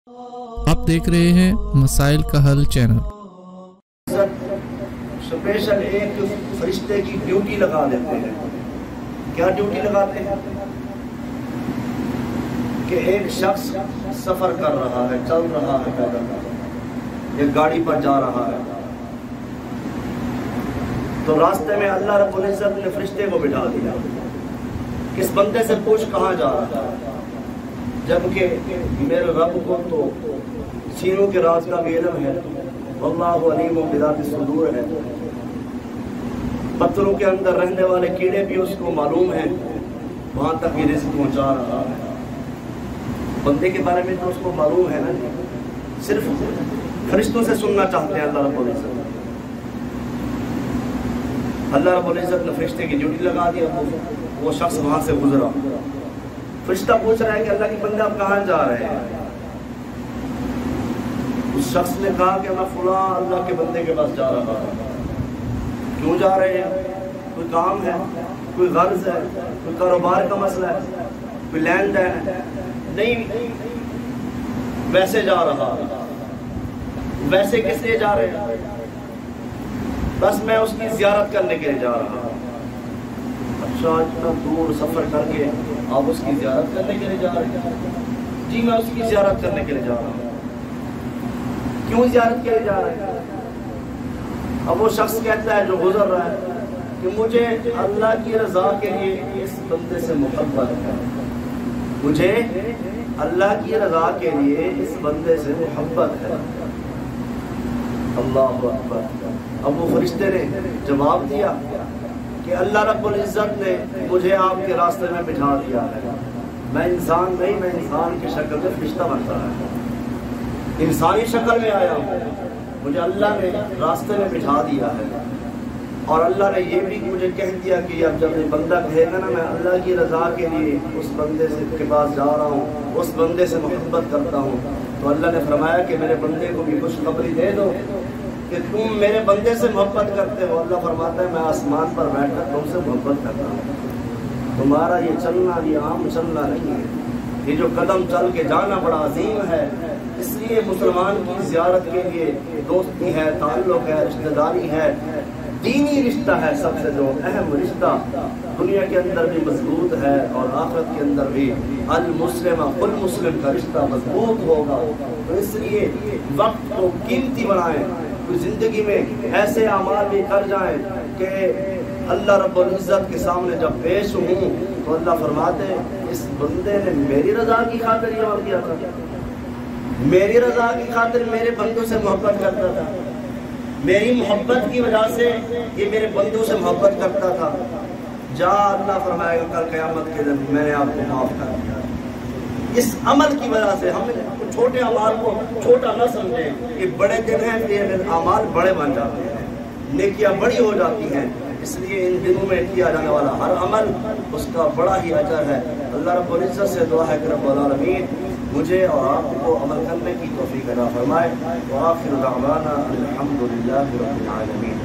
آپ دیکھ رہے ہیں مسائل کا حل چینل۔ اسپیشل ایک فرشتے کی ڈیوٹی لگا دیتے ہیں۔ کیا ڈیوٹی لگاتے ہیں؟ کہ ایک شخص سفر کر رہا ہے، چل رہا ہے پیدل، ایک گاڑی پر جا رہا ہے، تو راستے میں اللہ رب العزت نے فرشتے کو بٹھا دیا، کس بندے سے پوچھ کہاں جا رہا ہے، جبکہ میرے رب کو تو سینوں کے راز کا بھی علم ہے، واللہ علیم بذات الصدور ہے، پتھروں کے اندر رہنے والے کیڑے بھی اس کو معلوم ہیں، وہاں تک یہ رزق پہنچا رہا ہے۔ بندے کے بارے میں تو اس کو معلوم ہے نا، صرف فرشتوں سے سننا چاہتے ہیں اللہ رب العزت۔ اللہ رب العزت نے فرشتے کی ڈیوٹی لگا دیا، وہ شخص وہاں سے گزرا، فرشتہ پوچھ رہا ہے کہ اللہ کی بندے آپ کہاں جا رہے ہیں؟ اس شخص نے کہا کہ میں فلاں اللہ کے بندے کے پاس جا رہا ہوں۔ کیوں جا رہے ہیں؟ کوئی کام ہے، کوئی غرض ہے، کوئی کاروبار کا مسئلہ ہے، کوئی لین دین ہے؟ نہیں، ویسے جا رہا۔ ویسے کس لیے جا رہے ہیں؟ بس میں اس کی زیارت کرنے کے لیے جا رہا ہوں۔ اچھا، اتنا دور سفر کر کے آپ اس کی زیارت کرنے کے لیے جا رہے ہیں؟ جی میں اس کی زیارت کرنے کے لیے جا رہا ہوں۔ کیوں زیارت کے لیے جا رہے ہیں؟ اب وہ شخص کہتا ہے جو گزر رہا ہے کہ مجھے اللہ کی رضا کے لیے اس بندے سے محبت ہے، مجھے اللہ کی رضا کے لیے اس بندے سے محبت ہے۔ اللہ اکبر۔ اب وہ فرشتے نے جواب دیا کہ اللہ رب العزت نے مجھے آپ کے راستے میں بٹھا دیا ہے، میں انسان نہیں، میں انسان کی شکل میں فرشتہ بنتا ہے، انسانی شکل میں آیا ہوں، مجھے اللہ نے راستے میں بٹھا دیا ہے، اور اللہ نے یہ بھی مجھے کہہ دیا کہ اب جب یہ بندہ کہے گا نا میں اللہ کی رضا کے لیے اس بندے سے کے پاس جا رہا ہوں، اس بندے سے محبت کرتا ہوں، تو اللہ نے فرمایا کہ میرے بندے کو بھی خوشخبری دے دو کہ تم میرے بندے سے محبت کرتے ہو۔ اللہ فرماتا ہے میں آسمان پر بیٹھ کر تم سے محبت کرتا ہوں، تمہارا یہ چلنا یہ عام چلنا نہیں ہے، یہ جو قدم چل کے جانا بڑا عظیم ہے۔ اس لیے مسلمان کی زیارت کے لیے دوستی ہے، تعلق ہے، رشتہ داری ہے، دینی رشتہ ہے، سب سے جو اہم رشتہ دنیا کے اندر بھی مضبوط ہے اور آخرت کے اندر بھی المسلم المسلم کا رشتہ مضبوط ہوگا۔ تو اس لیے وقت کو قیمتی بنائیں، کوئی زندگی میں ایسے اعمال بھی کر جائیں کہ اللہ رب العزت کے سامنے جب پیش ہوں تو اللہ فرماتے اس بندے نے میری رضا کی خاطر یہ عمل کیا تھا، میری رضا کی خاطر میرے بندوں سے محبت کرتا تھا، میری محبت کی وجہ سے یہ میرے بندوں سے محبت کرتا تھا، جا اللہ فرمائے گا کل قیامت کے دن میں نے آپ کو معاف کر دیا۔ اس عمل کی وجہ سے ہم چھوٹے اعمال کو چھوٹا نہ سمجھیں، یہ بڑے دن ہیں، یہ اعمال بڑے بن جاتے ہیں، نیکیاں بڑی ہو جاتی ہیں، اس لیے ان دنوں میں کیا جانے والا ہر عمل اس کا بڑا ہی اجر ہے۔ اللہ رب العزت سے دعا ہے کہ رب العالمین مجھے اور آپ کو عمل کرنے کی توفیق عطا فرمائے۔ وآخر دعوانا الحمد للہ رب العالمین۔